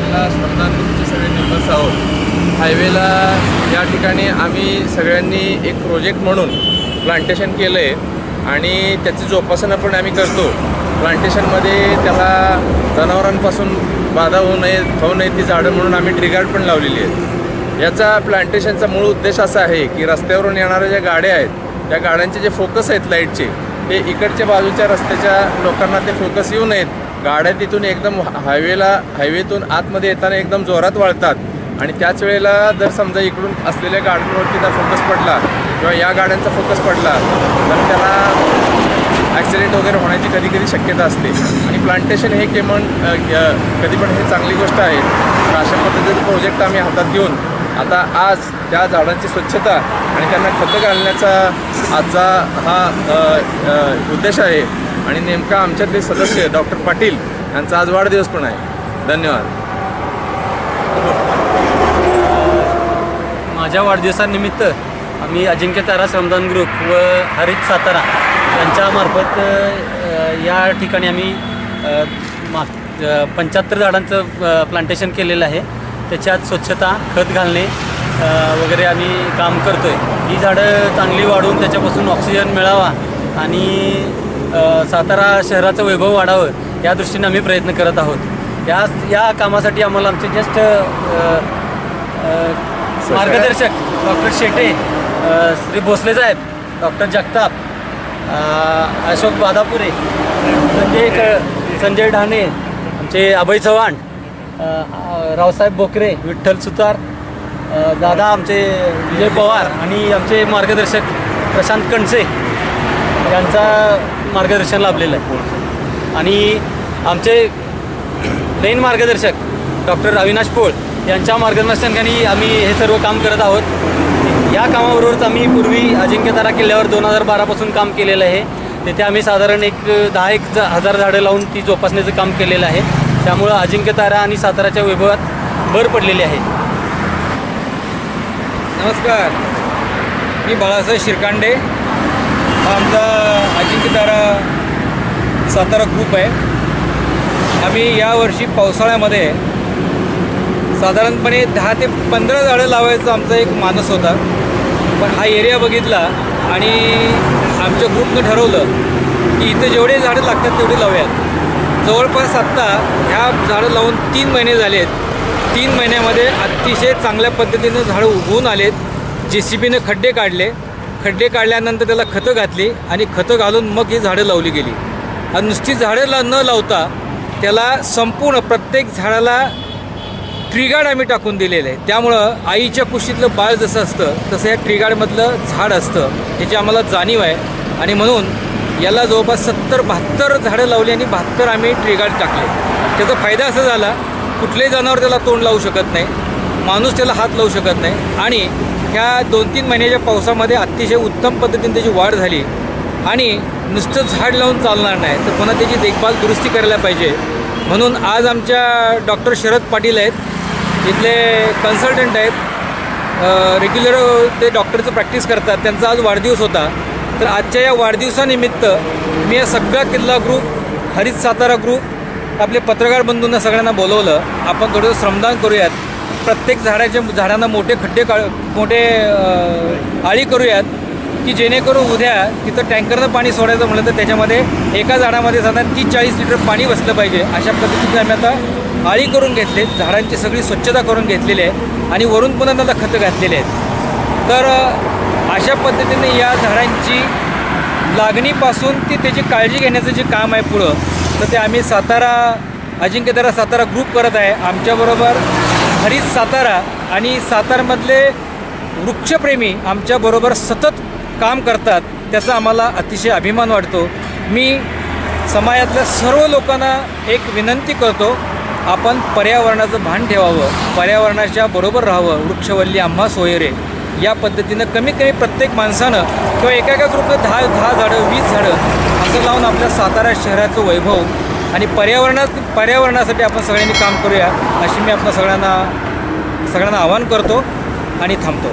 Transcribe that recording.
हायवेला श्रमदान ग्रुपचे सगळे मेंबर्स आहोत. हायवेला या ठिकाणी आम्ही सगळ्यांनी एक प्रोजेक्ट म्हणून प्लांटेशन केलं आहे आणि त्याची जोपासना पण आम्ही करतो. प्लांटेशनमध्ये त्याला जनावरांपासून बाधा होऊ नये ती झाडं म्हणून आम्ही ट्रीगार्ड पण लावलेली आहेत. याचा प्लांटेशनचा मूळ उद्देश असा आहे की रस्त्यावरून येणाऱ्या ज्या गाड्या आहेत त्या गाड्यांचे जे फोकस आहेत लाईटचे ते इकडच्या बाजूच्या रस्त्याच्या लोकांना ते फोकस येऊ नयेत. गाड्या तिथून एकदम हायवेतून आतमध्ये येताना एकदम जोरात वळतात आणि त्याच वेळेला जर समजा इकडून असलेल्या गाड्यांवरती जर फोकस पडला किंवा या गाड्यांचा फोकस पडला तर त्याला ॲक्सिडेंट वगैरे होण्याची कधी कधी शक्यता असते. आणि प्लांटेशन हे कधी पण हे चांगली गोष्ट आहे. तर अशा पद्धतीचे प्रोजेक्ट आम्ही हातात घेऊन आता आज त्या झाडांची स्वच्छता आणि त्यांना खतं घालण्याचा आजचा हा उद्देश आहे. आणि नेमका आमच्यातले सदस्य डॉक्टर पाटील यांचा आज वाढदिवस पण आहे. धन्यवाद. माझ्या वाढदिवसानिमित्त आम्ही अजिंक्य तारा श्रमदान ग्रुप व हरित सातारा यांच्यामार्फत या ठिकाणी आम्ही 75 झाडांचं प्लांटेशन केलेलं आहे. त्याच्यात स्वच्छता, खत घालणे वगैरे आम्ही काम करतो आहे. ही झाडं चांगली वाढवून त्याच्यापासून ऑक्सिजन मिळावा आणि सातारा शहराचं वैभव वाढावं या दृष्टीने आम्ही प्रयत्न करत आहोत. या कामासाठी आम्हाला आमचे ज्येष्ठ मार्गदर्शक डॉक्टर शेटे, श्री भोसले साहेब, डॉक्टर जगताप, अशोक बादापुरे, संजय ढाणे, आमचे अभय चव्हाण, रावसाहेब बोकरे, विठ्ठल सुतार, दादा आमचे विजय पवार आणि आमचे मार्गदर्शक प्रशांत कणसे यांचा मार्गदर्शन लाभलेलं आहे. आणि आमचे मेन मार्गदर्शक डॉक्टर अविनाश पोळ यांच्या मार्गदर्शनाखाली आम्ही हे सर्व काम करत आहोत. या कामाबरोबरच आम्ही पूर्वी अजिंक्य तारा किल्ल्यावर 2012पासून काम केलेलं आहे. तिथे आम्ही साधारण 10,000 झाडं लावून ती जोपासण्याचं काम केलेलं आहे. त्यामुळं अजिंक्य तारा आणि साताराच्या वैभवात भर पडलेली आहे. नमस्कार, मी बाळासाहेब शिरकांडे. हा आमचा अजिंक्य तारा सातारा ग्रुप आहे. आम्ही यावर्षी पावसाळ्यामध्ये साधारणपणे 10 ते 15 झाडं लावायचा आमचा एक मानस होता. पण हा एरिया बघितला आणि आमच्या ग्रुपनं ठरवलं की इथं जेवढे झाडं लागतात तेवढे लावूयात. जवळपास आत्ता ह्या झाडं लावून 3 महिने झाले आहेत. 3 महिन्यामध्ये अतिशय चांगल्या पद्धतीनं झाडं उगवून आलेत. JCBनं खड्डे काढल्यानंतर त्याला खतं घातली आणि खतं घालून मग ही झाडं लावली गेली. आणि नुसती झाडं न लावता त्याला संपूर्ण प्रत्येक झाडाला ट्रीगार्ड आम्ही टाकून दिलेलं आहे. त्यामुळं आईच्या कुशीतलं बाळ जसं असतं तसं या ट्रीगार्डमधलं झाड असतं याची आम्हाला जाणीव आहे. आणि म्हणून याला जवळपास 70-72 झाडं लावली आणि 72 आम्ही ट्रीगार्ड टाकले. त्याचा फायदा असा झाला, कुठलेही जनावर त्याला तोंड लावू शकत नाही, माणूस त्याला हात लावू शकत नाही. आणि ह्या 2-3 महिन्याच्या पावसामध्ये अतिशय उत्तम पद्धतीने त्याची वाढ झाली. आणि नुसतं झाड लावून चालणार नाही तर पुन्हा त्याची देखभाल दुरुस्ती करायला पाहिजे. म्हणून आज आमच्या डॉक्टर शरद पाटील आहेत, इथले कन्सल्टंट आहेत, रेग्युलर ते डॉक्टरचं प्रॅक्टिस करतात. त्यांचा आज वाढदिवस होता. तर आजच्या या वाढदिवसानिमित्त मी या सगळा किल्ला ग्रुप, हरित सातारा ग्रुप, आपले पत्रकार बंधूंना सगळ्यांना बोलवलं. आपण थोडंसं श्रमदान करूयात. प्रत्येक झाडांना मोठे आळी करूयात की जेणेकरून उद्या तिथं टँकरनं पाणी सोडायचं म्हटलं तर त्याच्यामध्ये एका झाडामध्ये साधारण 30-40 लिटर पाणी बसलं पाहिजे. अशा पद्धतीने आम्ही आता आळी करून घेतले, झाडांची सगळी स्वच्छता करून घेतलेली आहे आणि वरून पुन्हा त्याला खतं घातलेली आहेत. तर अशा पद्धतीने या झाडांची लागणीपासून ती त्याची काळजी घेण्याचं जे काम आहे पुढं, तर ते आम्ही अजिंक्य तारा सातारा ग्रुप करत आहे. आमच्याबरोबर हरित सातारा आणि सातारमधले वृक्षप्रेमी आमच्याबरोबर सतत काम करतात. त्याचा आम्हाला अतिशय अभिमान वाटतो. मी समाजातल्या सर्व लोकांना एक विनंती करतो, आपण पर्यावरणाचं भान ठेवावं, पर्यावरणाच्या बरोबर राहावं. वृक्षवल्ली आम्हा सोयरे या पद्धतीनं कमीत कमी प्रत्येक माणसानं किंवा एका ग्रुपनं 10 झाडं 20 झाडं असं लावून आपल्या सातारा शहराचं वैभव आणि पर्यावरणासाठी आपण सगळ्यांनी काम करूया अशी मी आपल्या सगळ्यांना आवाहन करतो आणि थांबतो.